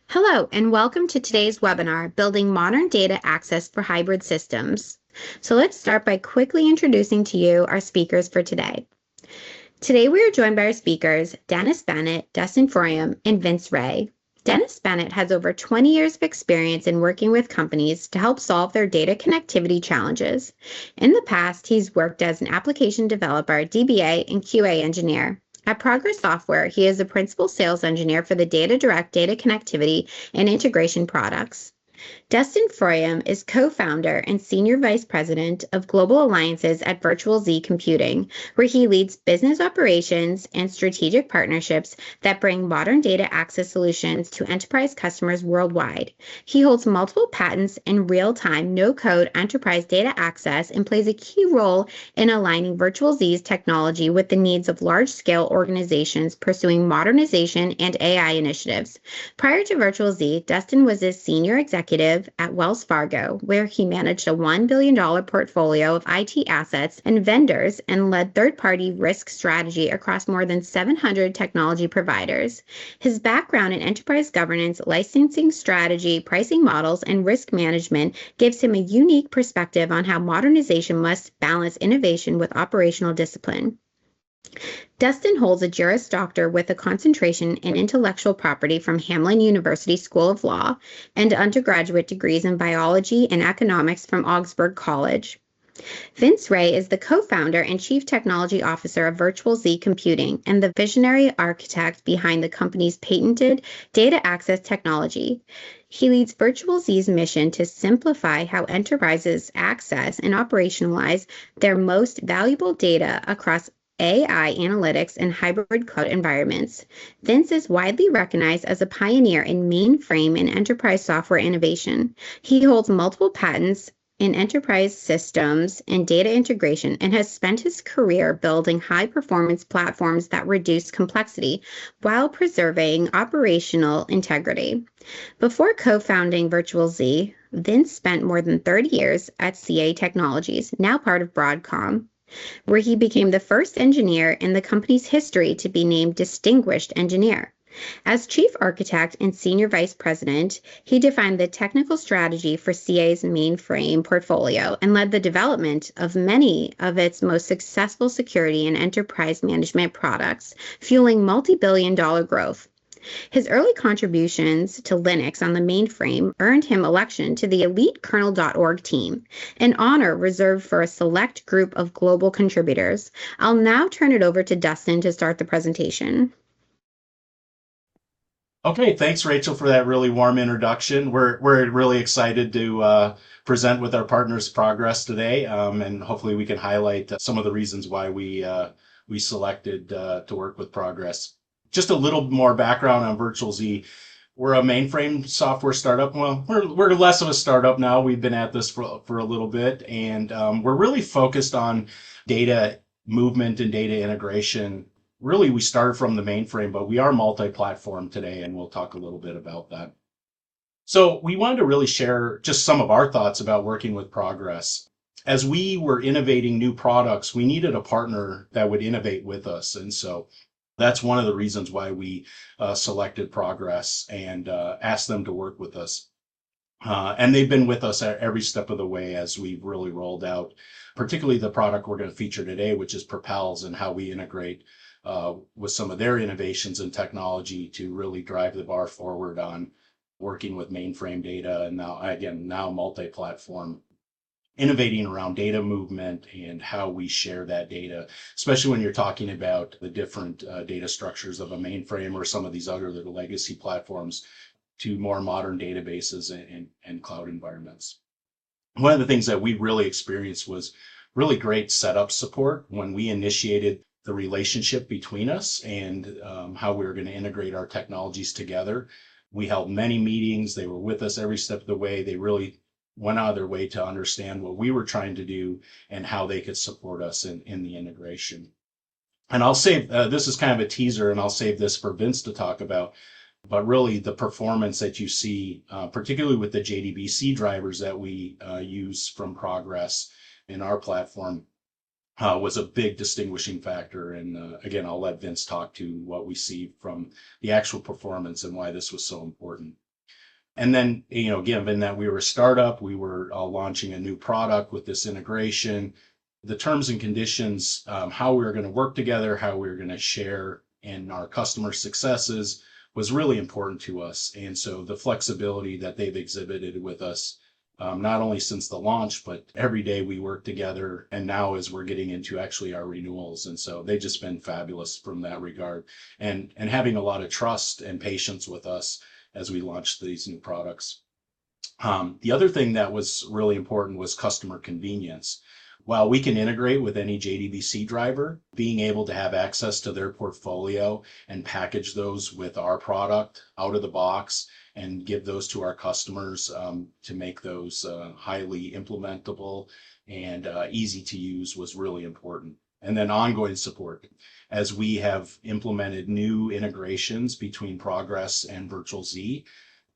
Hello, and welcome to today's webinar, Building Modern Data Access for Hybrid Systems. So let's start by quickly introducing to you our speakers for today. Today we are joined by our speakers, Dennis Bennett, Dustin Froyam, and Vince Ray. Dennis Bennett has over 20 years of experience in working with companies to help solve their data connectivity challenges. In the past, he's worked as an application developer, DBA, and QA engineer. At Progress Software, he is a principal sales engineer for the DataDirect data connectivity and integration products. Dustin Froyam is co-founder and senior vice president of global alliances at VirtualZ Computing, where he leads business operations and strategic partnerships that bring modern data access solutions to enterprise customers worldwide. He holds multiple patents in real-time, no-code enterprise data access and plays a key role in aligning VirtualZ's technology with the needs of large-scale organizations pursuing modernization and AI initiatives. Prior to VirtualZ, Dustin was a senior executive at Wells Fargo, where he managed a $1 billion portfolio of IT assets and vendors and led third-party risk strategy across more than 700 technology providers. His background in enterprise governance, licensing strategy, pricing models, and risk management gives him a unique perspective on how modernization must balance innovation with operational discipline. Dustin holds a Juris Doctor with a concentration in intellectual property from Hamline University School of Law and undergraduate degrees in biology and economics from Augsburg College. Vince Ray is the co-founder and chief technology officer of VirtualZ Computing and the visionary architect behind the company's patented data access technology. He leads VirtualZ's mission to simplify how enterprises access and operationalize their most valuable data across AI analytics and hybrid cloud environments. Vince is widely recognized as a pioneer in mainframe and enterprise software innovation. He holds multiple patents in enterprise systems and data integration and has spent his career building high-performance platforms that reduce complexity while preserving operational integrity. Before co-founding VirtualZ, Vince spent more than 30 years at CA Technologies, now part of Broadcom, where he became the first engineer in the company's history to be named Distinguished Engineer. As chief architect and senior vice president, he defined the technical strategy for CA's mainframe portfolio and led the development of many of its most successful security and enterprise management products, fueling multi-billion-dollar growth. His early contributions to Linux on the mainframe earned him election to the elite kernel.org team, an honor reserved for a select group of global contributors. I'll now turn it over to Dustin to start the presentation. Okay, thanks, Rachel, for that really warm introduction. We're really excited to present with our partners Progress today, and hopefully we can highlight some of the reasons why we selected to work with Progress. Just a little more background on VirtualZ. We're a mainframe software startup. Well, we're less of a startup now. We've been at this for a little bit, and we're really focused on data movement and data integration. Really, we started from the mainframe, but we are multi-platform today, and we'll talk a little bit about that. So we wanted to really share just some of our thoughts about working with Progress. As we were innovating new products, we needed a partner that would innovate with us. And so that's one of the reasons why we selected Progress and asked them to work with us. And they've been with us at every step of the way as we've really rolled out, particularly the product we're going to feature today, which is PropelZ, and how we integrate with some of their innovations in technology to really drive the bar forward on working with mainframe data and now multi-platform, innovating around data movement and how we share that data, especially when you're talking about the different data structures of a mainframe or some of these other little legacy platforms to more modern databases and cloud environments. One of the things that we really experienced was really great setup support when we initiated the relationship between us and how we were going to integrate our technologies together. We held many meetings. They were with us every step of the way. They really went out of their way to understand what we were trying to do and how they could support us in the integration. And I'll save, this is kind of a teaser, and I'll save this for Vince to talk about, but really the performance that you see, particularly with the JDBC drivers that we use from Progress in our platform, was a big distinguishing factor. And again, I'll let Vince talk to what we see from the actual performance and why this was so important. And then, given that we were a startup, we were launching a new product with this integration, the terms and conditions, how we were going to work together, how we were going to share in our customer successes was really important to us. And so the flexibility that they've exhibited with us, not only since the launch, but every day we work together. And now as we're getting into actually our renewals. And so they've just been fabulous from that regard, and having a lot of trust and patience with us as we launch these new products. The other thing that was really important was customer convenience. While we can integrate with any JDBC driver, being able to have access to their portfolio and package those with our product out of the box and give those to our customers, to make those highly implementable and easy to use was really important. And then ongoing support. As we have implemented new integrations between Progress and VirtualZ,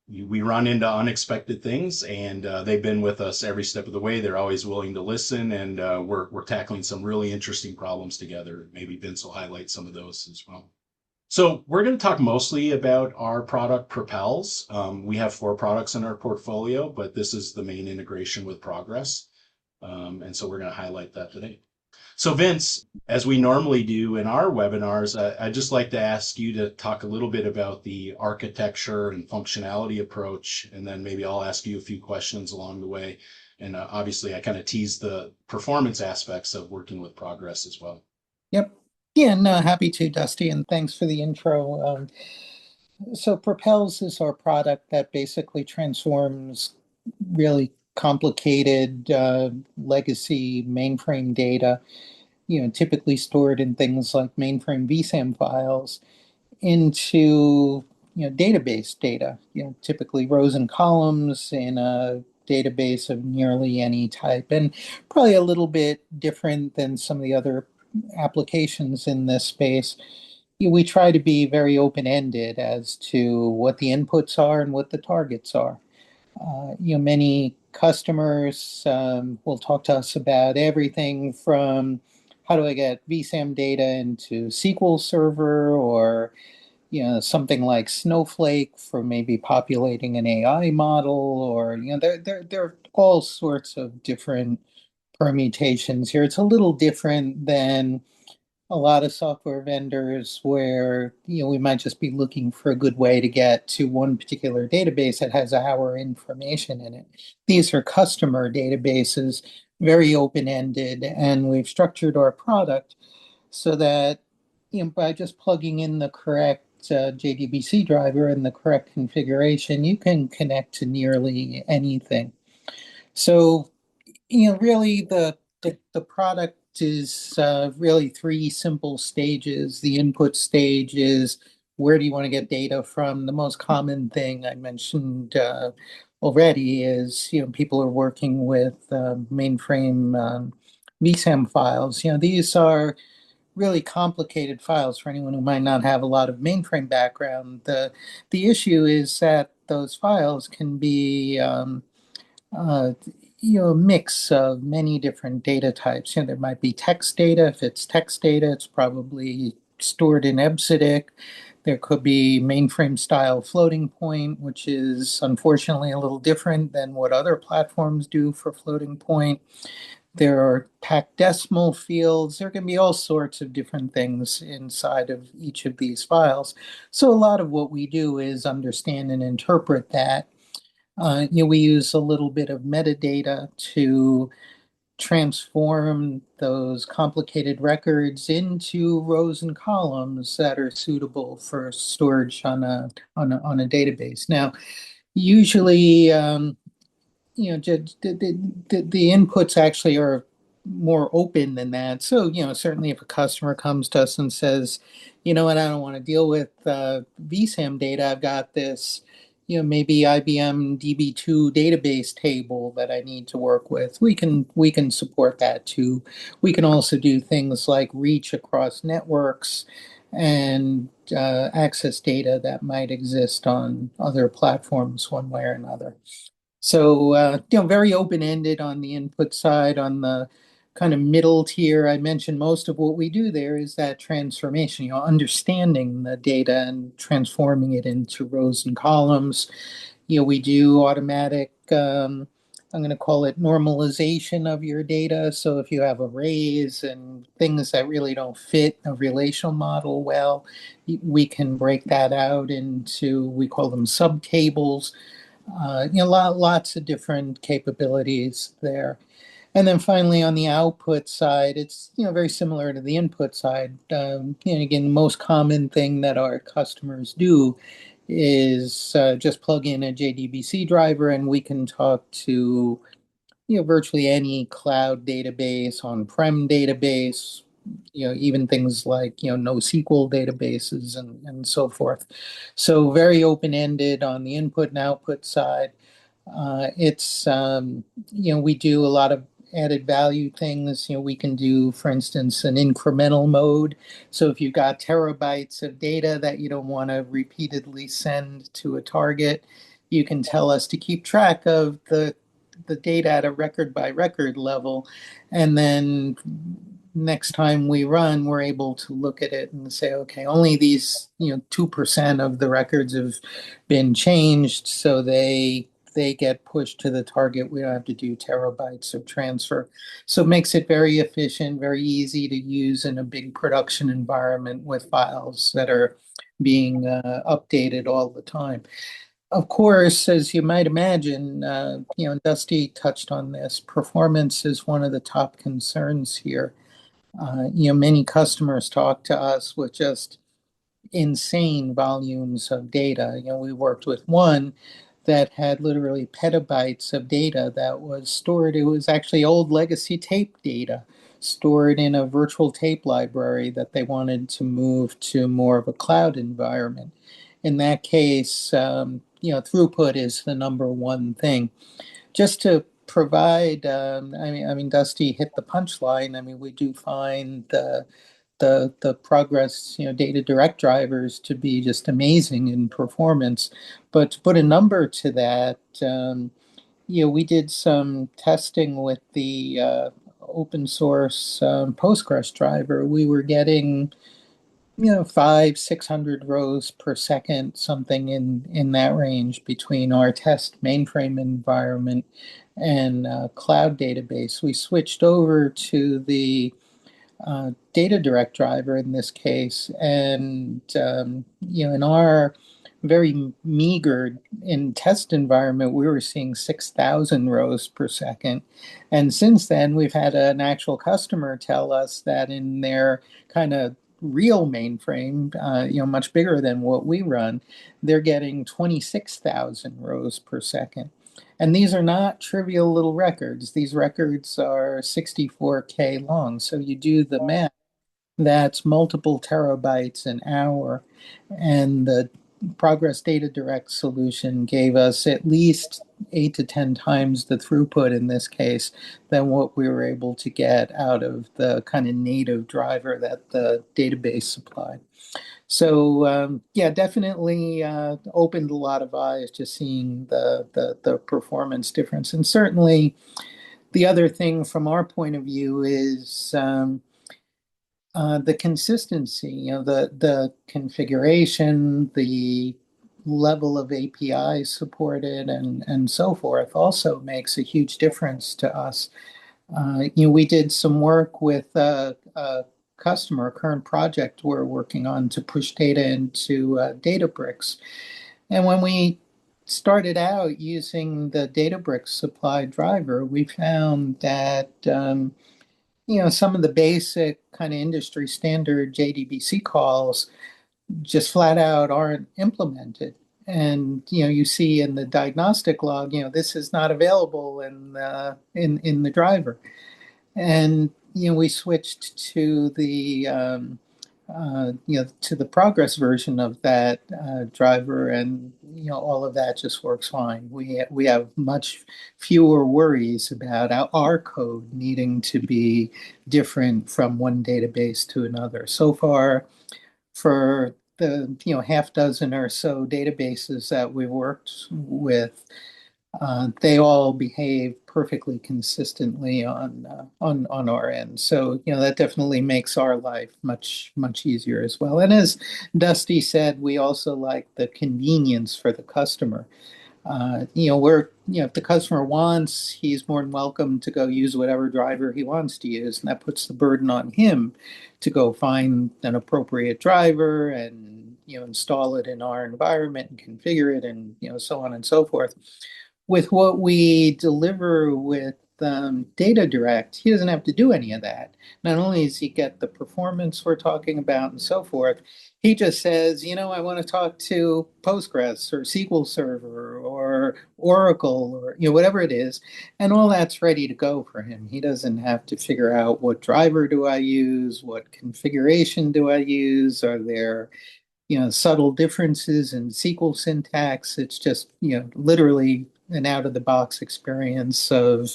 we run into unexpected things, and they've been with us every step of the way. They're always willing to listen, and we're tackling some really interesting problems together. Maybe Vince will highlight some of those as well. So we're going to talk mostly about our product PropelZ. We have 4 products in our portfolio, but this is the main integration with Progress. And so we're going to highlight that today. So Vince, as we normally do in our webinars, I'd just like to ask you to talk a little bit about the architecture and functionality approach, and then maybe I'll ask you a few questions along the way. And obviously, I kind of tease the performance aspects of working with Progress as well. Yep. Yeah, no, happy to, Dusty, and thanks for the intro. So PropelZ is our product that basically transforms really complicated legacy mainframe data, typically stored in things like mainframe vsam files, into database data, typically rows and columns in a database of nearly any type, and probably a little bit different than some of the other applications in this space. We try to be very open-ended as to what the inputs are and what the targets are. Many customers will talk to us about everything from how do I get vsam data into SQL Server, or something like Snowflake for maybe populating an AI model, or there are all sorts of different permutations here. It's a little different than a lot of software vendors where we might just be looking for a good way to get to one particular database that has our information in it. These are customer databases, very open-ended, and we've structured our product so that by just plugging in the correct JDBC driver and the correct configuration, you can connect to nearly anything. So really the product is really 3 simple stages. The input stage is, where do you want to get data from? The most common thing I mentioned already is people are working with mainframe vsam files. These are really complicated files for anyone who might not have a lot of mainframe background. The issue is that those files can be a mix of many different data types. There might be text data. If it's text data, it's probably stored in EBCDIC. There could be mainframe style floating point, which is unfortunately a little different than what other platforms do for floating point. There are packed decimal fields. There can be all sorts of different things inside of each of these files. So a lot of what we do is understand and interpret that. We use a little bit of metadata to transform those complicated records into rows and columns that are suitable for storage on a database. Now, usually, the inputs actually are more open than that. So, certainly if a customer comes to us and says, I don't want to deal with vsam data, I've got this, maybe IBM DB2 database table that I need to work with, we can support that too. We can also do things like reach across networks and access data that might exist on other platforms one way or another. So, very open-ended on the input side. On the kind of middle tier, I mentioned most of what we do there is that transformation, understanding the data and transforming it into rows and columns. We do automatic, I'm going to call it normalization of your data. So if you have arrays and things that really don't fit a relational model well, we can break that out into, we call them subtables. Lots of different capabilities there. And then finally, on the output side, it's very similar to the input side. Again, the most common thing that our customers do is just plug in a JDBC driver, and we can talk to virtually any cloud database, on-prem database, even things like NoSQL databases and so forth. So very open-ended on the input and output side. It's we do a lot of added value things. We can do, for instance, an incremental mode. So if you've got terabytes of data that you don't want to repeatedly send to a target, you can tell us to keep track of the data at a record by record level, and then next time we run, we're able to look at it and say, okay, only these 2% of the records have been changed, so they get pushed to the target. We don't have to do terabytes of transfer. So it makes it very efficient, very easy to use in a big production environment with files that are being updated all the time. Of course, as you might imagine, Dusty touched on this, performance is one of the top concerns here. Many customers talk to us with just insane volumes of data. We worked with one that had literally petabytes of data that was stored. It was actually old legacy tape data stored in a virtual tape library that they wanted to move to more of a cloud environment. In that case, throughput is the number one thing. Just to provide, Dusty hit the punchline. We do find the Progress DataDirect drivers to be just amazing in performance. But to put a number to that, we did some testing with the open source Postgres driver. We were getting 500-600 rows per second, something in that range between our test mainframe environment and cloud database. We switched over to the DataDirect driver in this case, and in our very meager in test environment, we were seeing 6,000 rows per second. And since then, we've had an actual customer tell us that in their kind of real mainframe, much bigger than what we run, they're getting 26,000 rows per second. And these are not trivial little records. These records are 64K long. So you do the math, that's multiple terabytes an hour. And the Progress DataDirect solution gave us at least 8 to 10 times the throughput in this case than what we were able to get out of the kind of native driver that the database supplied. So definitely opened a lot of eyes just seeing the performance difference. And certainly the other thing from our point of view is the consistency, the configuration, the level of APIs supported, and so forth also makes a huge difference to us. We did some work with a customer, a current project we're working on to push data into Databricks. And when we started out using the Databricks supply driver, we found that some of the basic kind of industry standard JDBC calls just flat out aren't implemented. And you see in the diagnostic log, this is not available in the driver. And we switched to the to the Progress version of that driver, and all of that just works fine. We have much fewer worries about our code needing to be different from one database to another. So far, for the half dozen or so databases that we worked with, they all behave perfectly consistently on our end. So that definitely makes our life much easier as well. And as Dusty said, we also like the convenience for the customer. If the customer wants, he's more than welcome to go use whatever driver he wants to use, and that puts the burden on him to go find an appropriate driver and install it in our environment and configure it, and so on and so forth. With what we deliver with DataDirect, he doesn't have to do any of that. Not only does he get the performance we're talking about and so forth, he just says, I want to talk to Postgres or SQL Server or Oracle or whatever it is, and all that's ready to go for him. He doesn't have to figure out what driver do I use, what configuration do I use, are there subtle differences in SQL syntax. It's just, literally an out of the box experience of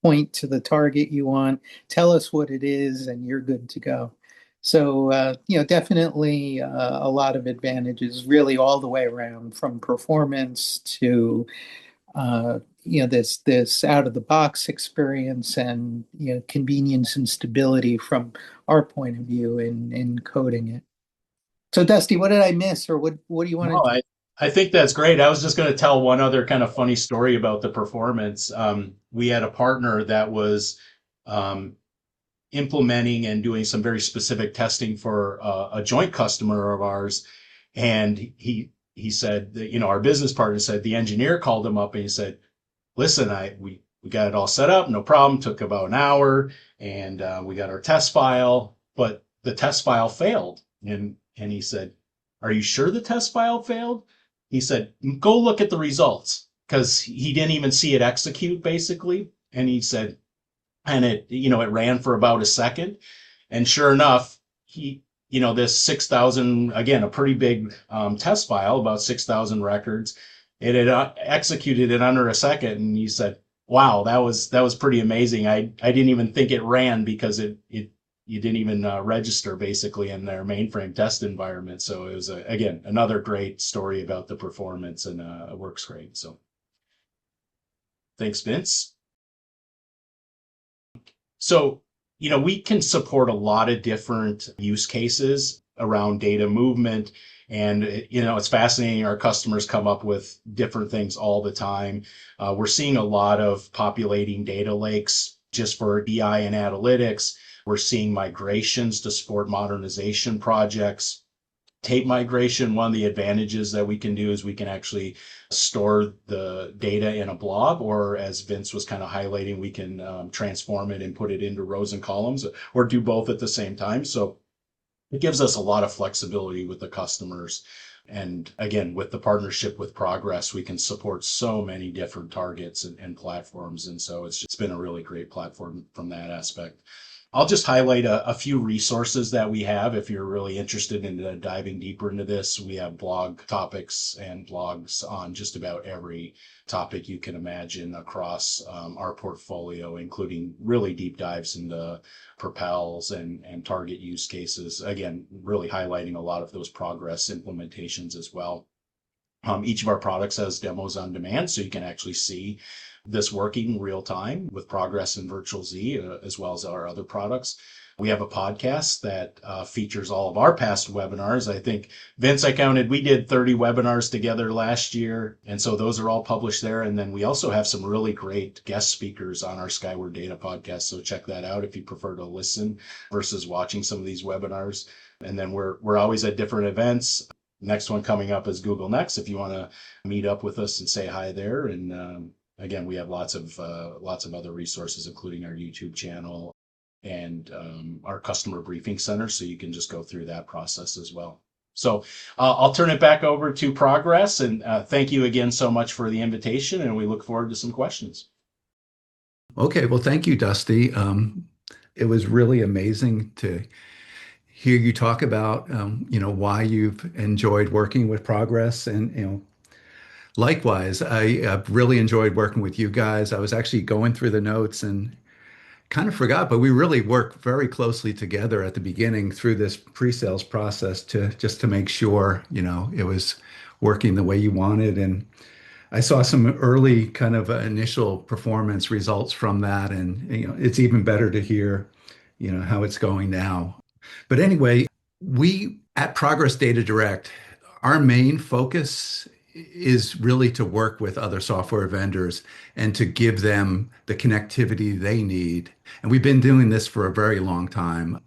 point to the target you want, tell us what it is, and you're good to go. So, definitely a lot of advantages really all the way around, from performance to, this out of the box experience, and, convenience and stability from our point of view in coding it. So Dusty, what did I miss, or what do you want No, to do? I think that's great. I was just going to tell one other kind of funny story about the performance. We had a partner that was um, implementing and doing some very specific testing for a joint customer of ours, and he said that, our business partner said the engineer called him up and he said, "Listen, we got it all set up, no problem. Took about an hour, and we got our test file, but the test file failed." And he said, "Are you sure the test file failed?" He said, "Go look at the results," because he didn't even see it execute basically. And he said, and it ran for about a second. And sure enough, this 6,000, again, a pretty big test file, about 6,000 records. It had executed in under a second. And he said, "Wow, that was pretty amazing. I didn't even think it ran because you didn't even register basically in their mainframe test environment." So it was, again, another great story about the performance, and it works great. So thanks, Vince. So, we can support a lot of different use cases around data movement. And, it's fascinating. Our customers come up with different things all the time. We're seeing a lot of populating data lakes just for BI and analytics. We're seeing migrations to support modernization projects. Tape migration, one of the advantages that we can do is we can actually store the data in a blob, or as Vince was kind of highlighting, we can transform it and put it into rows and columns, or do both at the same time. So it gives us a lot of flexibility with the customers. And again, with the partnership with Progress, we can support so many different targets and platforms. And so it's just been a really great platform from that aspect. I'll just highlight a few resources that we have if you're really interested in diving deeper into this. We have blog topics and blogs on just about every topic you can imagine across our portfolio, including really deep dives into PropelZ and target use cases. Again, really highlighting a lot of those Progress implementations as well. Each of our products has demos on demand, so you can actually see this working real time with Progress and VirtualZ, as well as our other products. We have a podcast that features all of our past webinars. I think, Vince, I counted, we did 30 webinars together last year. And so those are all published there. And then we also have some really great guest speakers on our Skyward Data podcast. So check that out if you prefer to listen versus watching some of these webinars. And then we're always at different events. Next one coming up is Google Next, if you want to meet up with us and say hi there. And again, we have lots of other resources, including our YouTube channel and our customer briefing center, so you can just go through that process as well. So I'll turn it back over to Progress, and thank you again so much for the invitation, and we look forward to some questions. Okay, well, thank you, Dusty. It was really amazing to hear you talk about, why you've enjoyed working with Progress, and likewise, I really enjoyed working with you guys. I was actually going through the notes and kind of forgot, but we really worked very closely together at the beginning through this pre-sales process to make sure, it was working the way you wanted. And I saw some early kind of initial performance results from that, and it's even better to hear, how it's going now. But anyway, we at Progress Data Direct, our main focus is really to work with other software vendors and to give them the connectivity they need. And we've been doing this for a very long time.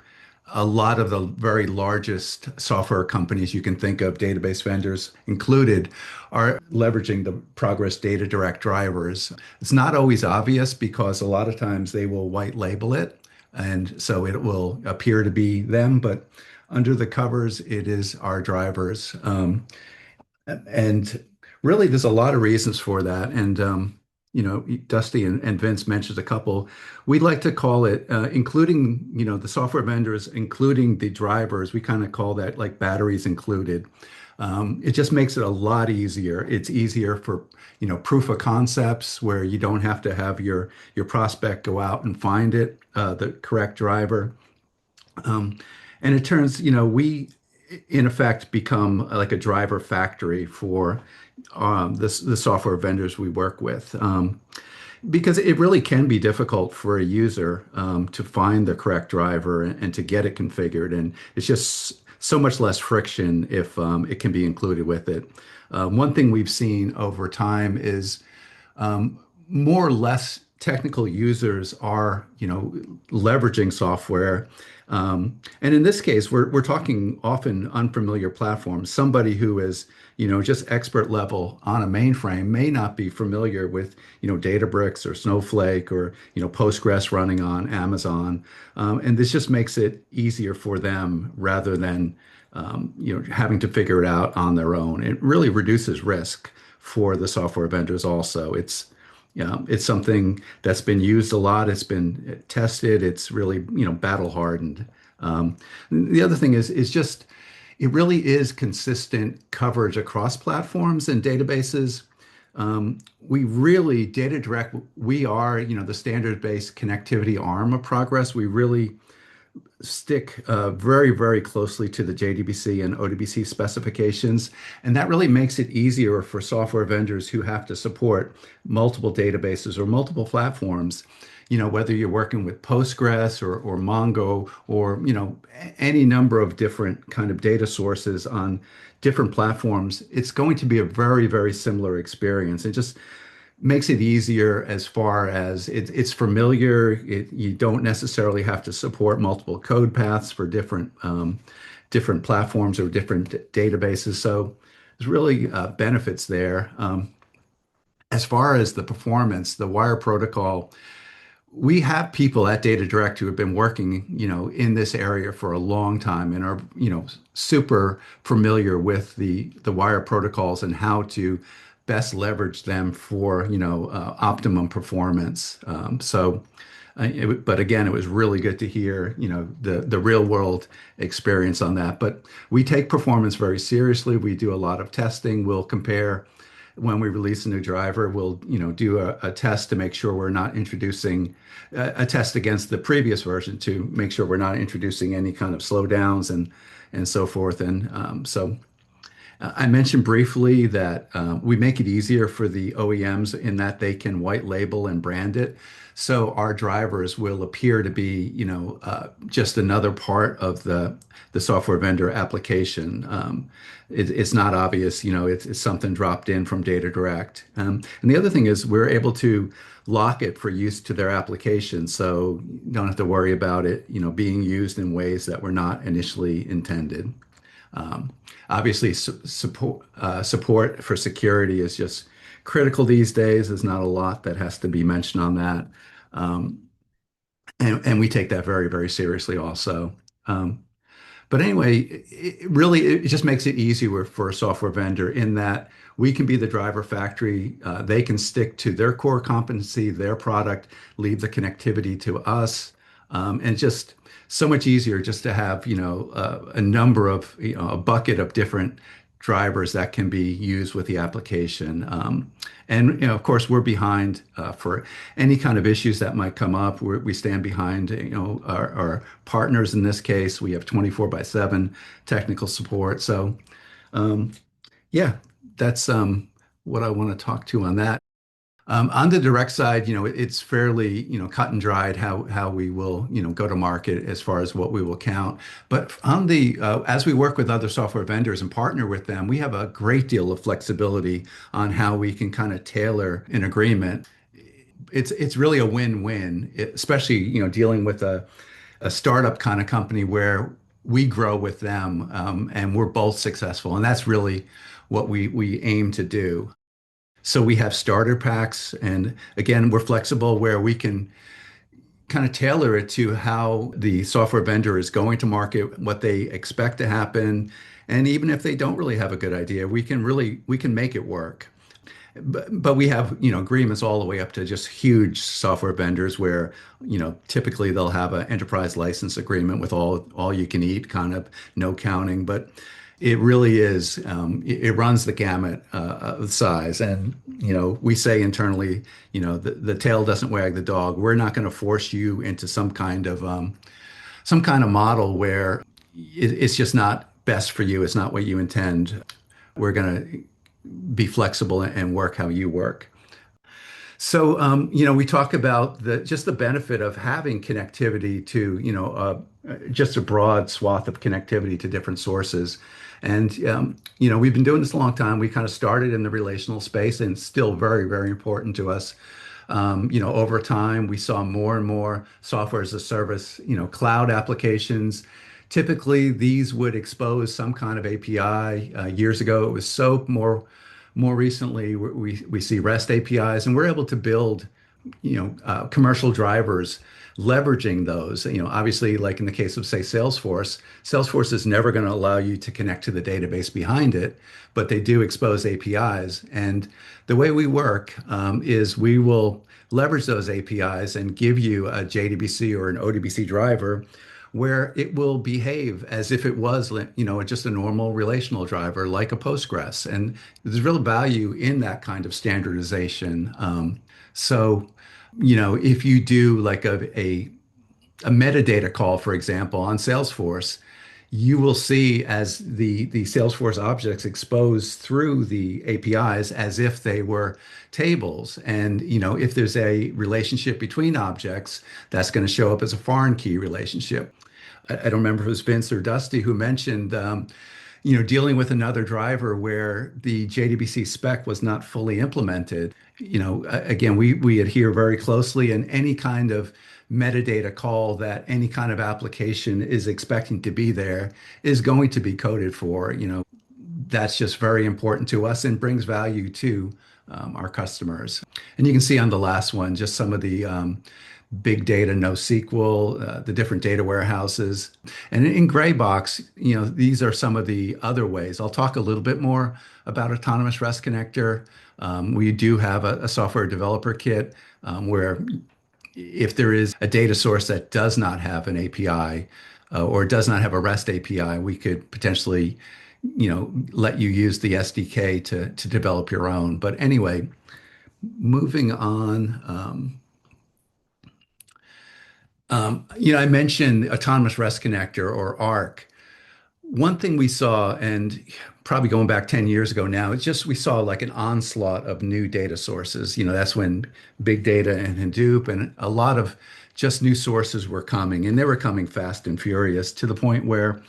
A lot of the very largest software companies you can think of, database vendors included, are leveraging the Progress DataDirect drivers. It's not always obvious because a lot of times they will white label it, and so it will appear to be them, but under the covers, it is our drivers. And really, there's a lot of reasons for that. And, Dusty and Vince mentioned a couple. We like to call it, including, the software vendors, including the drivers, we kind of call that like batteries included. It just makes it a lot easier. It's easier for, proof of concepts where you don't have to have your prospect go out and find it, the correct driver. And it turns, we in effect become like a driver factory for the software vendors we work with. Because it really can be difficult for a user to find the correct driver and to get it configured. And it's just so much less friction if it can be included with it. One thing we've seen over time is more or less technical users are, leveraging software. And in this case, we're talking often unfamiliar platforms. Somebody who is, just expert level on a mainframe may not be familiar with, Databricks or Snowflake or, Postgres running on Amazon. And this just makes it easier for them rather than, having to figure it out on their own. It really reduces risk for the software vendors also. It's something that's been used a lot. It's been tested. It's really, battle hardened. The other thing is just it really is consistent coverage across platforms and databases. We really, DataDirect, we are, the standard-based connectivity arm of Progress. We really stick very, very closely to the JDBC and ODBC specifications. And that really makes it easier for software vendors who have to support multiple databases or multiple platforms, whether you're working with Postgres or Mongo or, any number of different kind of data sources on different platforms, it's going to be a very, very similar experience. It just makes it easier as far as it's familiar. You don't necessarily have to support multiple code paths for different platforms or different databases. So there's really benefits there. As far as the performance, the wire protocol, we have people at DataDirect who have been working, in this area for a long time and are, super familiar with the wire protocols and how to best leverage them for, optimum performance. But again, it was really good to hear, the real world experience on that. But we take performance very seriously. We do a lot of testing. We'll compare when we release a new driver. We'll, do a test to make sure we're not introducing a test against the previous version to make sure we're not introducing any kind of slowdowns and so forth. And so I mentioned briefly that we make it easier for the OEMs in that they can white label and brand it. So our drivers will appear to be, just another part of the software vendor application. It's not obvious, it's something dropped in from DataDirect. And the other thing is we're able to lock it for use to their application. So you don't have to worry about it, being used in ways that were not initially intended. Obviously, support for security is just critical these days. There's not a lot that has to be mentioned on that. And we take that very, very seriously also. But anyway, it just makes it easier for a software vendor in that we can be the driver factory. They can stick to their core competency, their product, leave the connectivity to us. And just so much easier just to have, a number of, a bucket of different drivers that can be used with the application. And, of course, we're behind for any kind of issues that might come up. We stand behind, our partners in this case. We have 24/7 technical support. So, yeah, that's what I want to talk to on that. On the direct side, it's fairly, cut and dried how we will, go to market as far as what we will count. But on the as we work with other software vendors and partner with them, we have a great deal of flexibility on how we can kind of tailor an agreement. It's really a win-win, especially, dealing with a startup kind of company where we grow with them, and we're both successful, and that's really what we aim to do. So we have starter packs, and again, we're flexible where we can kind of tailor it to how the software vendor is going to market, what they expect to happen. And even if they don't really have a good idea, we can make it work. But we have, agreements all the way up to just huge software vendors where, typically they'll have an enterprise license agreement with all you can eat, kind of no counting. But it really is, it runs the gamut of size. And, we say internally, the tail doesn't wag the dog. We're not going to force you into some kind of model where it's just not best for you. It's not what you intend. We're going to be flexible and work how you work. So, we talk about just the benefit of having connectivity to, just a broad swath of connectivity to different sources. And, we've been doing this a long time. We kind of started in the relational space and it's still very, very important to us. Over time, we saw more and more software as a service, cloud applications. Typically, these would expose some kind of API. Years ago, it was SOAP. More recently, we see REST APIs, and we're able to build, commercial drivers leveraging those. Obviously, like in the case of, say, Salesforce is never going to allow you to connect to the database behind it, but they do expose APIs. And the way we work is we will leverage those APIs and give you a JDBC or an ODBC driver where it will behave as if it was, just a normal relational driver like a Postgres. And there's real value in that kind of standardization. So, if you do like a metadata call, for example, on Salesforce, you will see as the Salesforce objects exposed through the APIs as if they were tables. And, if there's a relationship between objects, that's going to show up as a foreign key relationship. I don't remember if it was Vince or Dusty who mentioned, dealing with another driver where the JDBC spec was not fully implemented. Again, we adhere very closely, and any kind of metadata call that any kind of application is expecting to be there is going to be coded for. That's just very important to us and brings value to our customers. And you can see on the last one, just some of the big data, NoSQL, the different data warehouses. And in gray box, these are some of the other ways. I'll talk a little bit more about Autonomous REST Connector. We do have a software developer kit where if there is a data source that does not have an API or does not have a REST API, we could potentially, let you use the SDK to develop your own. But anyway, moving on. I mentioned Autonomous REST Connector or ARC. One thing we saw, and probably going back 10 years ago now, it's just we saw like an onslaught of new data sources. That's when big data and Hadoop and a lot of just new sources were coming, and they were coming fast and furious to the point where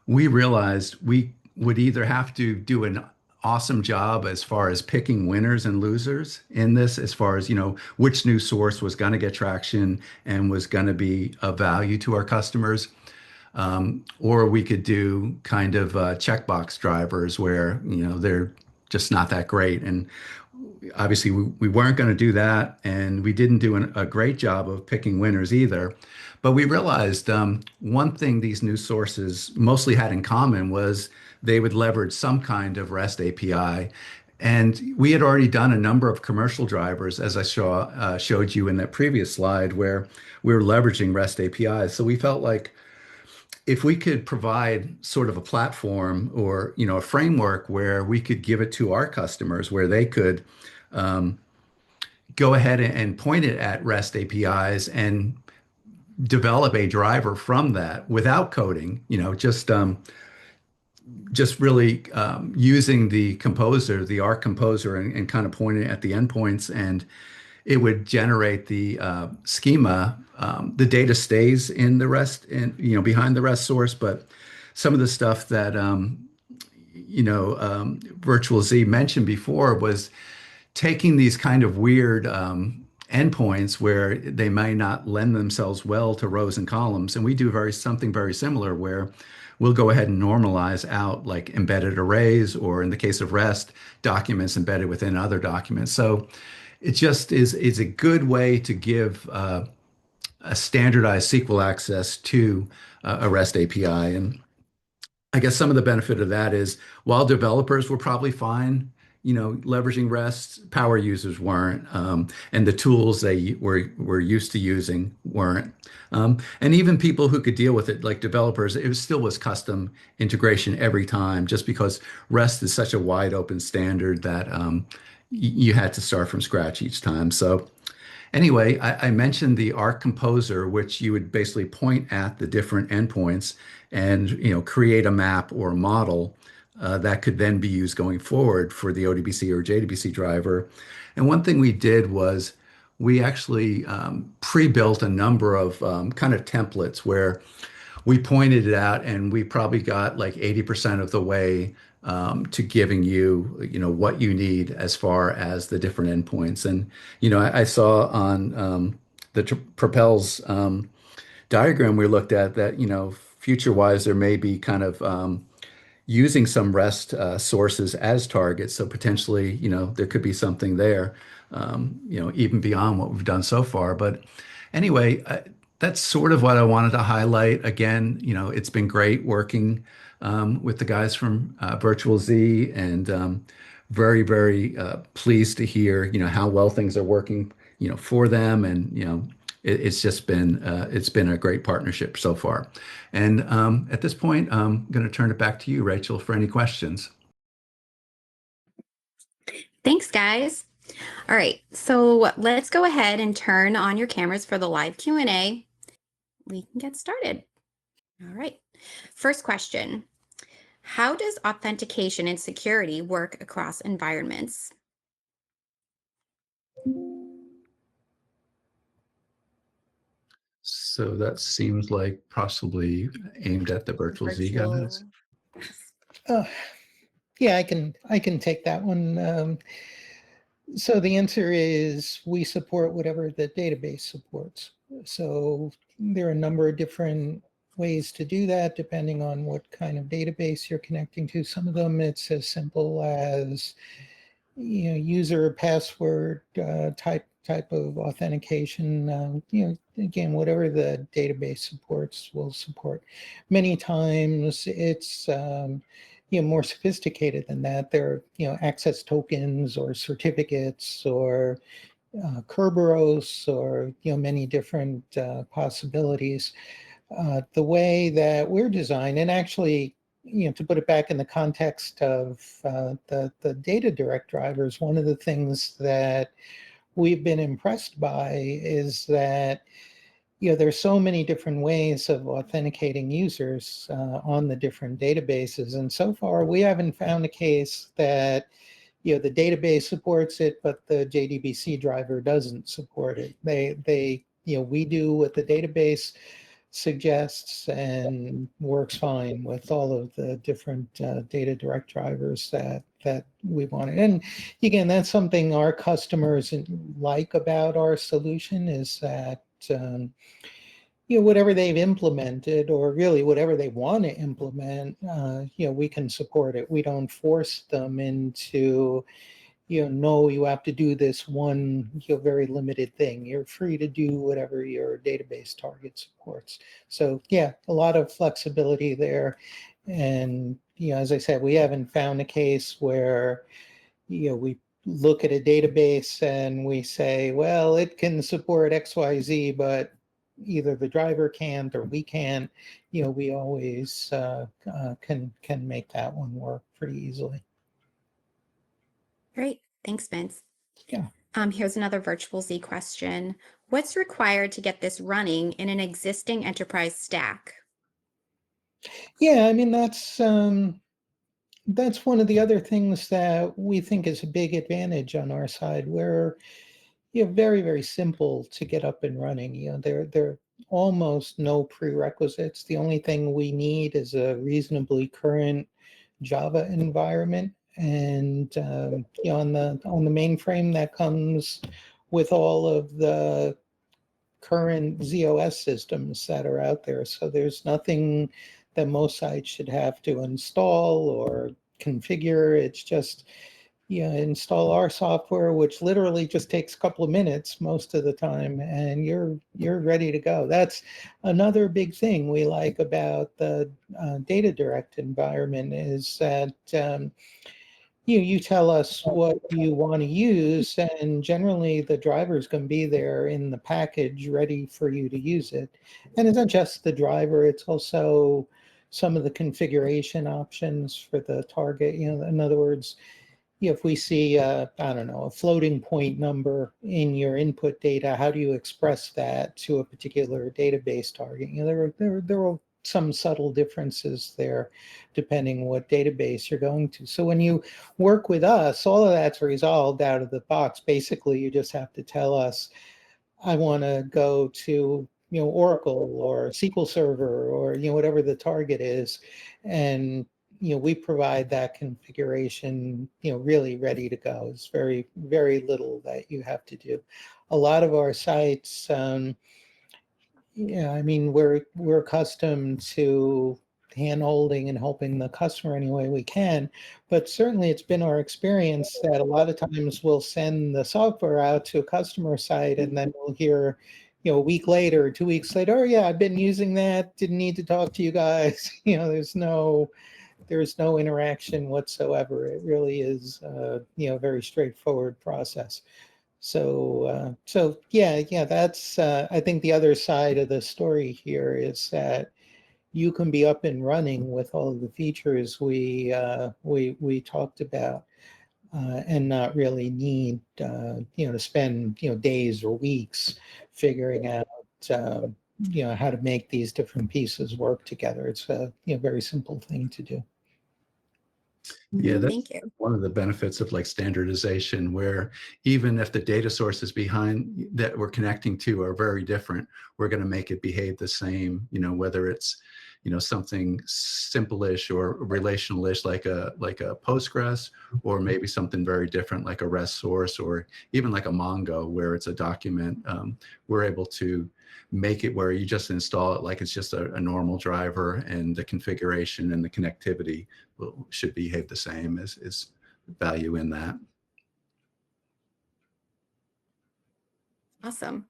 we realized we would either have to do an awesome job as far as picking winners and losers in this, as far as, which new source was going to get traction and was going to be of value to our customers. Or we could do kind of checkbox drivers where, they're just not that great. And obviously we weren't going to do that. And we didn't do a great job of picking winners either. But we realized one thing these new sources mostly had in common was they would leverage some kind of REST API. And we had already done a number of commercial drivers, as I showed you in that previous slide, where we were leveraging REST APIs. So we felt like if we could provide sort of a platform or, a framework where we could give it to our customers, where they could go ahead and point it at REST APIs and develop a driver from that without coding, just just really using the composer, the Arc composer, and kind of pointing at the endpoints, and it would generate the schema. The data stays in the REST, and behind the REST source, but some of the stuff that VirtualZ mentioned before was taking these kind of weird endpoints where they may not lend themselves well to rows and columns. And we do something very similar where we'll go ahead and normalize out like embedded arrays, or in the case of REST, documents embedded within other documents. So it just is a good way to give a standardized SQL access to a REST API. And I guess some of the benefit of that is while developers were probably fine, leveraging REST, power users weren't, and the tools they were used to using weren't. And even people who could deal with it, like developers, still was custom integration every time, just because REST is such a wide open standard that you had to start from scratch each time. So anyway, I mentioned the Arc Composer, which you would basically point at the different endpoints and create a map or a model that could then be used going forward for the ODBC or JDBC driver. And one thing we did was we actually pre-built a number of kind of templates where we pointed it out, and we probably got like 80% of the way to giving you, what you need as far as the different endpoints. And, I saw on the PropelZ diagram we looked at that, future-wise, there may be kind of using some REST sources as targets. So potentially, there could be something there, even beyond what we've done so far. But anyway, that's sort of what I wanted to highlight. Again, it's been great working with the guys from VirtualZ, and very, very pleased to hear, how well things are working, for them. And, it's just been it's been a great partnership so far. And at this point, I'm going to turn it back to you, Rachel, for any questions. Thanks, guys. All right, so let's go ahead and turn on your cameras for the live Q&A. We can get started. All right, first question. How does authentication and security work across environments? So that seems like possibly aimed at the VirtualZ guys. Yeah, I can take that one. So the answer is we support whatever the database supports. So there are a number of different ways to do that depending on what kind of database you're connecting to. Some of them it's as simple as user password type of authentication. Again, whatever the database supports will support. Many times it's more sophisticated than that. There are access tokens or certificates or Kerberos or many different possibilities. The way that we're designed, and actually, to put it back in the context of the DataDirect drivers, one of the things that we've been impressed by is that there's so many different ways of authenticating users on the different databases, and so far we haven't found a case that the database supports it, but the JDBC driver doesn't support it. We do what the database suggests and works fine with all of the different DataDirect drivers that we wanted. And again, that's something our customers like about our solution is that whatever they've implemented, or really whatever they want to implement, we can support it. We don't force them into no, you have to do this one very limited thing. You're free to do whatever your database target supports. So yeah, a lot of flexibility there. And as I said, we haven't found a case where we look at a database and we say, well, it can support XYZ, but either the driver can't or we can't. We always can make that one work pretty easily. Great. Thanks, Vince. Yeah. Here's another VirtualZ question. What's required to get this running in an existing enterprise stack? Yeah, I mean, that's that's one of the other things that we think is a big advantage on our side. We're very, very simple to get up and running. There are almost no prerequisites. The only thing we need is a reasonably current Java environment, and on the mainframe that comes with all of the current ZOS systems that are out there. So there's nothing that most sites should have to install or configure. It's just install our software, which literally just takes a couple of minutes most of the time, and you're ready to go. That's another big thing we like about the DataDirect environment is that you tell us what you want to use, and generally the driver is going to be there in the package ready for you to use it. And it's not just the driver, it's also some of the configuration options for the target. In other words, if we see, I don't know, a floating point number in your input data, how do you express that to a particular database target? There are some subtle differences there depending what database you're going to. So when you work with us, all of that's resolved out of the box. Basically, you just have to tell us, I want to go to Oracle or SQL Server or whatever the target is, and we provide that configuration really ready to go. It's very, very little that you have to do. A lot of our sites, I mean, we're accustomed to hand-holding and helping the customer any way we can, but certainly it's been our experience that a lot of times we'll send the software out to a customer site and then we'll hear a week later, 2 weeks later, oh yeah, I've been using that, didn't need to talk to you guys. There's no interaction whatsoever. It really is a very straightforward process. So yeah, that's I think the other side of the story here is that you can be up and running with all of the features we talked about, and not really need to spend days or weeks figuring out how to make these different pieces work together. It's a very simple thing to do. Yeah, that's Thank you. one of the benefits of like standardization, where even if the data sources behind that we're connecting to are very different, we're going to make it behave the same, whether it's, something simple-ish or relational-ish like a Postgres, or maybe something very different like a REST source, or even like a Mongo where it's a document. We're able to make it where you just install it like it's just a normal driver, and the configuration and the connectivity should behave the same. Is value in that. Awesome.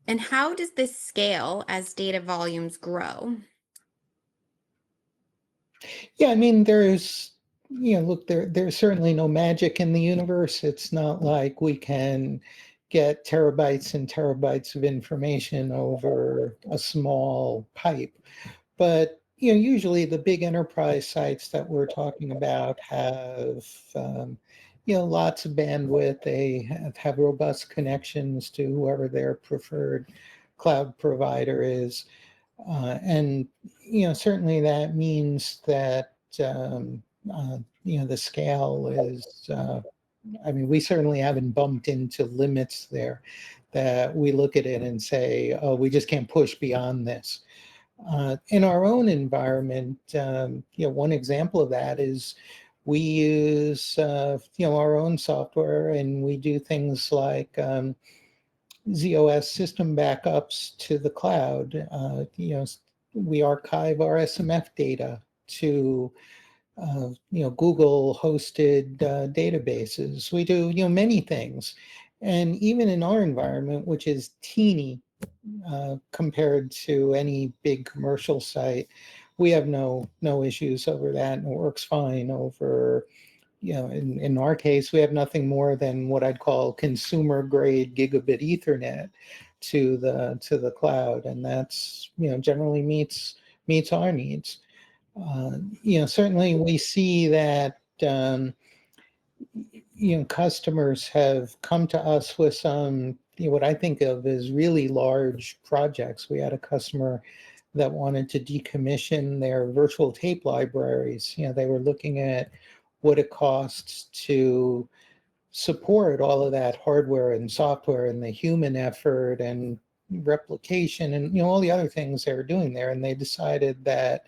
And how does this scale as data volumes grow? Yeah, I mean, there's there's certainly no magic in the universe. It's not like we can get terabytes and terabytes of information over a small pipe. But usually the big enterprise sites that we're talking about have lots of bandwidth. They have robust connections to whoever their preferred cloud provider is. And certainly that means that the scale is. I mean, we certainly haven't bumped into limits there that we look at it and say, oh, we just can't push beyond this. In our own environment, one example of that is we use our own software, and we do things like ZOS system backups to the cloud. We archive our SMF data to Google hosted databases. We do many things, and even in our environment, which is teeny compared to any big commercial site, we have no issues over that, and it works fine over. In our case, we have nothing more than what I'd call consumer grade gigabit Ethernet to the cloud, and that's generally meets our needs. Certainly we see that customers have come to us with some what I think of as really large projects. We had a customer that wanted to decommission their virtual tape libraries. They were looking at what it costs to support all of that hardware and software and the human effort and replication and all the other things they were doing there. And they decided that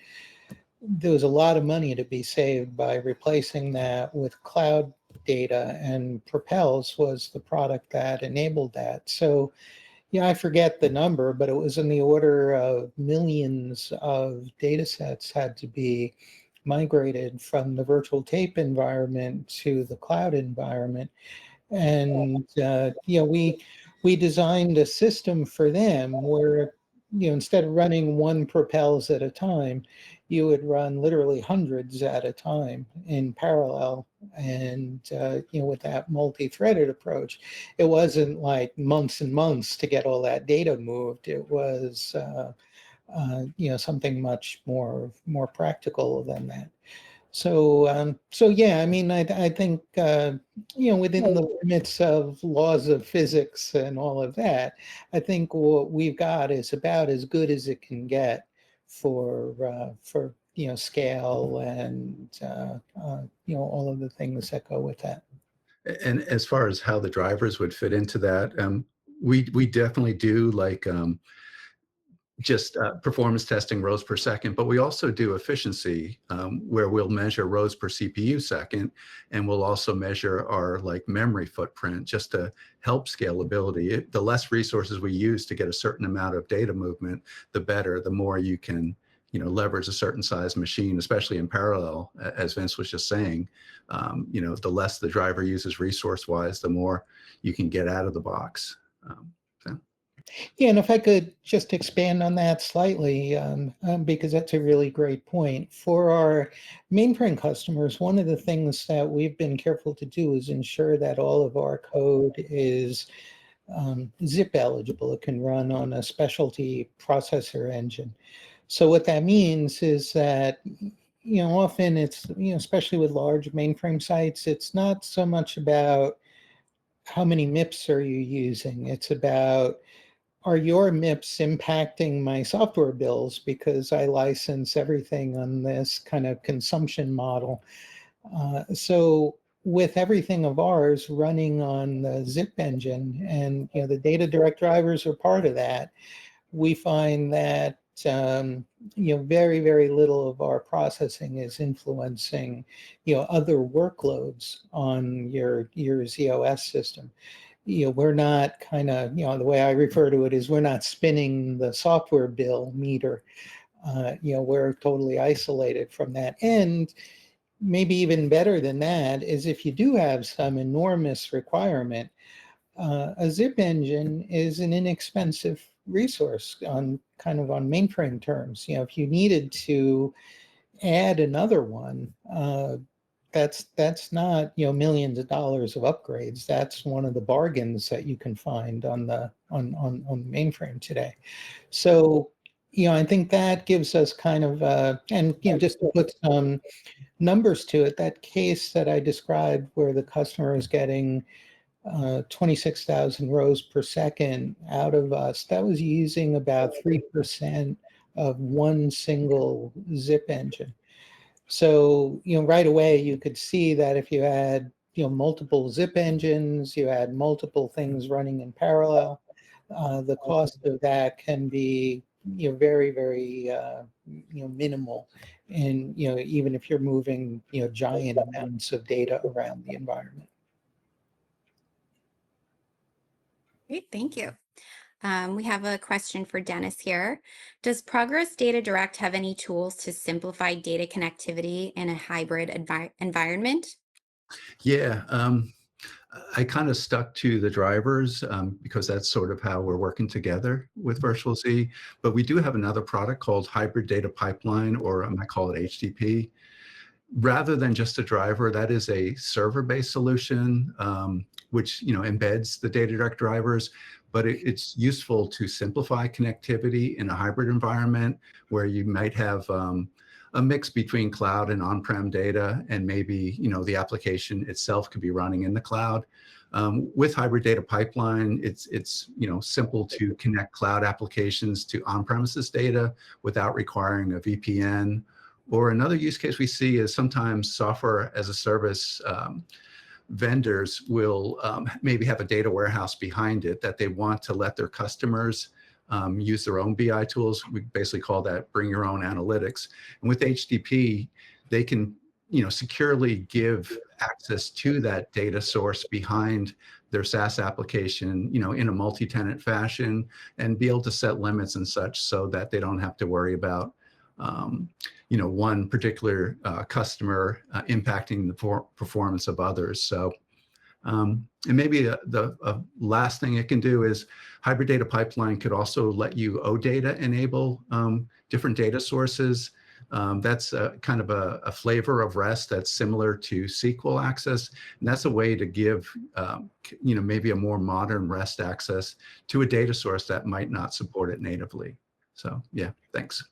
there was a lot of money to be saved by replacing that with cloud data, and PropelZ was the product that enabled that. So I forget the number, but it was in the order of millions of data sets had to be migrated from the virtual tape environment to the cloud environment. And we designed a system for them where instead of running one PropelZ at a time, you would run literally hundreds at a time in parallel. And with that multi-threaded approach, it wasn't like months and months to get all that data moved. It was something much more practical than that. So yeah, I mean, I think within the limits of laws of physics and all of that, I think what we've got is about as good as it can get for scale and all of the things that go with that. And as far as how the drivers would fit into that, we definitely do like just performance testing rows per second, but we also do efficiency where we'll measure rows per CPU second, and we'll also measure our like memory footprint just to help scalability. The less resources we use to get a certain amount of data movement, the better, the more you can leverage a certain size machine, especially in parallel, as Vince was just saying. The less the driver uses resource-wise, the more you can get out of the box. Yeah, and if I could just expand on that slightly, because that's a really great point. For our mainframe customers, one of the things that we've been careful to do is ensure that all of our code is zip eligible. It can run on a specialty processor engine. So what that means is that often it's, especially with large mainframe sites, it's not so much about how many MIPS are you using. It's about, are your MIPS impacting my software bills because I license everything on this kind of consumption model? So with everything of ours running on the zip engine, and the DataDirect drivers are part of that, we find that very, very little of our processing is influencing other workloads on your ZOS system. We're not kind of, the way I refer to it is we're not spinning the software bill meter. We're totally isolated from that. And maybe even better than that is if you do have some enormous requirement, a zip engine is an inexpensive resource on mainframe terms. If you needed to add another one, that's not millions of dollars of upgrades. That's one of the bargains that you can find on the mainframe today. So I think that gives us kind of and just to put some numbers to it, that case that I described where the customer is getting 26,000 rows per second out of us, that was using about 3% of one single zip engine. So, right away you could see that if you had, multiple zip engines, you had multiple things running in parallel, the cost of that can be, very, very, minimal. And, even if you're moving, giant amounts of data around the environment. Great, thank you. We have a question for Dennis here. Does Progress DataDirect have any tools to simplify data connectivity in a hybrid environment? Yeah, I kind of stuck to the drivers because that's sort of how we're working together with VirtualZ. But we do have another product called Hybrid Data Pipeline, or I might call it HDP. Rather than just a driver, that is a server-based solution, which embeds the DataDirect drivers. But it's useful to simplify connectivity in a hybrid environment where you might have a a mix between cloud and on-prem data, and maybe, the application itself could be running in the cloud. With hybrid data pipeline, it's simple to connect cloud applications to on-premises data without requiring a VPN. Or another use case we see is sometimes software as a service vendors will maybe have a data warehouse behind it that they want to let their customers use their own BI tools. We basically call that bring your own analytics. And with HDP, they can securely give access to that data source behind their SaaS application, in a multi-tenant fashion, and be able to set limits and such so that they don't have to worry about one particular customer impacting the performance of others. So, and maybe the last thing it can do is hybrid data pipeline could also let you OData enable different data sources. That's kind of a flavor of REST that's similar to SQL access. And that's a way to give, maybe a more modern REST access to a data source that might not support it natively. So yeah, thanks.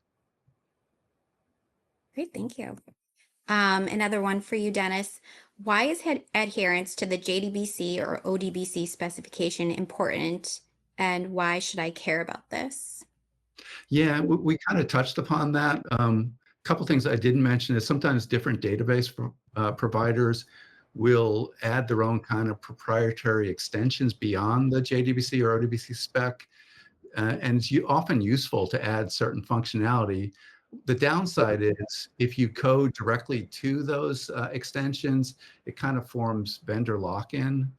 Great, thank you. Another one for you, Dennis. Why is adherence to the JDBC or ODBC specification important, and why should I care about this? Yeah, we kind of touched upon that. A couple things I didn't mention is sometimes different database providers will add their own kind of proprietary extensions beyond the JDBC or ODBC spec, and it's often useful to add certain functionality. The downside is if you code directly to those extensions, it kind of forms vendor lock-in,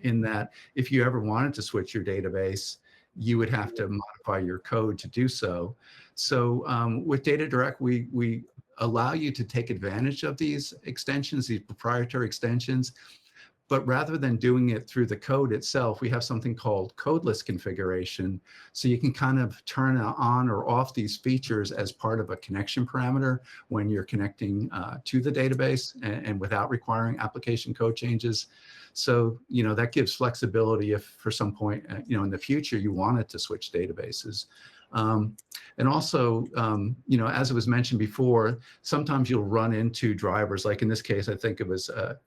in that if you ever wanted to switch your database, you would have to modify your code to do so. So with DataDirect, we allow you to take advantage of these extensions, these proprietary extensions. But rather than doing it through the code itself, we have something called codeless configuration. So you can kind of turn on or off these features as part of a connection parameter when you're connecting to the database and without requiring application code changes. So, that gives flexibility if for some point, in the future, you wanted to switch databases. And also, as it was mentioned before, sometimes you'll run into drivers, like in this case, I think it was a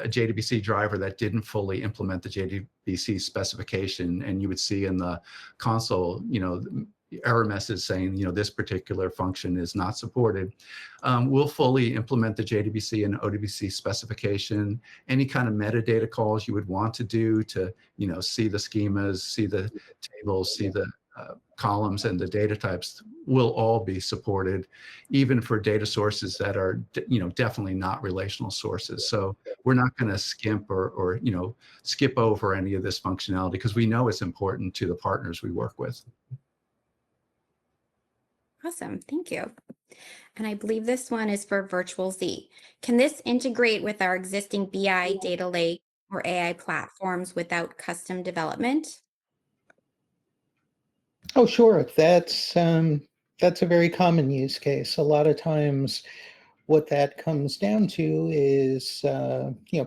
JDBC driver that didn't fully implement the JDBC specification, and you would see in the console, the error message saying, this particular function is not supported. We'll fully implement the JDBC and ODBC specification. Any kind of metadata calls you would want to do to, see the schemas, see the tables, see the columns and the data types will all be supported, even for data sources that are, definitely not relational sources. So we're not going to skimp or skip over any of this functionality because we know it's important to the partners we work with. Awesome, thank you. And I believe this one is for VirtualZ. Can this integrate with our existing BI data lake or AI platforms without custom development? Oh, sure. That's a very common use case. A lot of times what that comes down to is,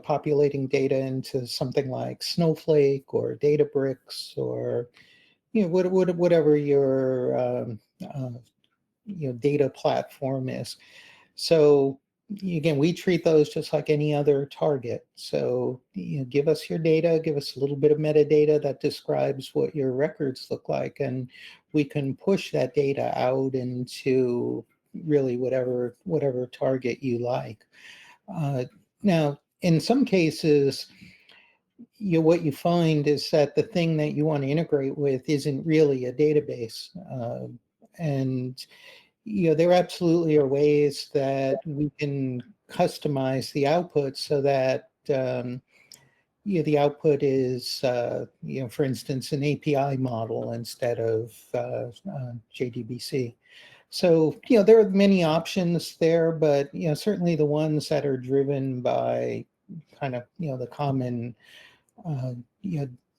populating data into something like Snowflake or Databricks or, whatever your, data platform is. So again, we treat those just like any other target. So give us your data, give us a little bit of metadata that describes what your records look like, and we can push that data out into really whatever target you like. Now, in some cases, what you find is that the thing that you want to integrate with isn't really a database, and there absolutely are ways that we can customize the output so that the output is, for instance, an API model instead of JDBC. So, there are many options there, but, certainly the ones that are driven by kind of, the common,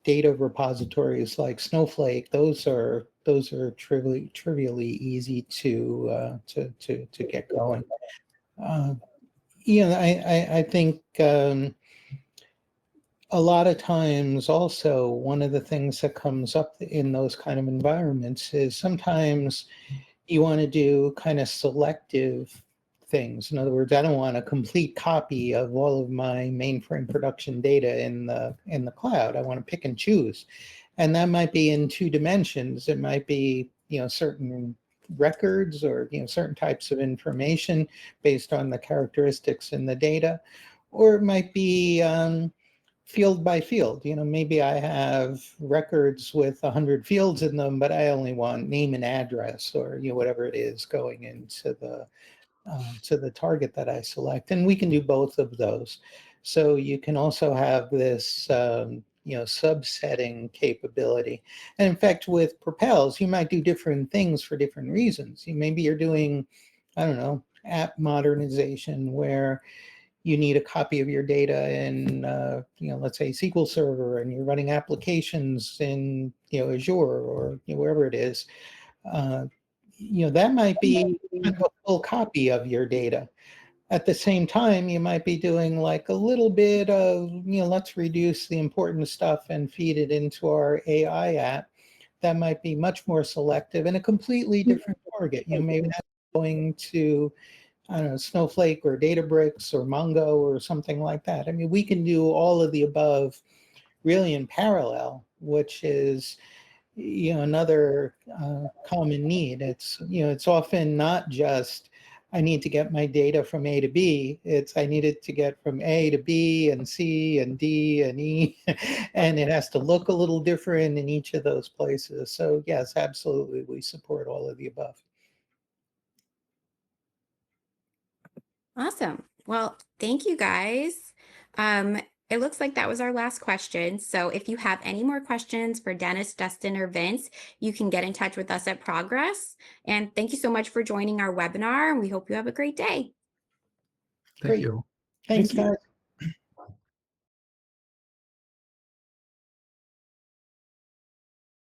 data repositories like Snowflake, those are trivially easy to get going. I think a lot of times also one of the things that comes up in those kind of environments is sometimes you want to do kind of selective things. In other words, I don't want a complete copy of all of my mainframe production data in the cloud. I want to pick and choose. And that might be in 2 dimensions. It might be, certain records or, certain types of information based on the characteristics in the data, or it might be field by field. Maybe I have records with 100 fields in them, but I only want name and address, or whatever it is going into to the target that I select. And we can do both of those. So you can also have this subsetting capability. And in fact, with PropelZ, you might do different things for different reasons. Maybe you're doing, I don't know, app modernization, where you need a copy of your data in, let's say SQL Server, and you're running applications in, Azure, or wherever it is. That might be kind of a full copy of your data. At the same time, you might be doing like a little bit of, let's reduce the important stuff and feed it into our AI app. That might be much more selective and a completely different target. Maybe that's going to, I don't know, Snowflake or Databricks or Mongo or something like that. I mean, we can do all of the above really in parallel, which is, another common need. It's often not just, I need to get my data from A to B. It's, I need it to get from A to B and C and D and E, and it has to look a little different in each of those places. So yes, absolutely, we support all of the above. Awesome. Well, thank you guys. It looks like that was our last question. So if you have any more questions for Dennis, Dustin, or Vince, you can get in touch with us at Progress. And thank you so much for joining our webinar. And we hope you have a great day. Thank you. Thanks, guys.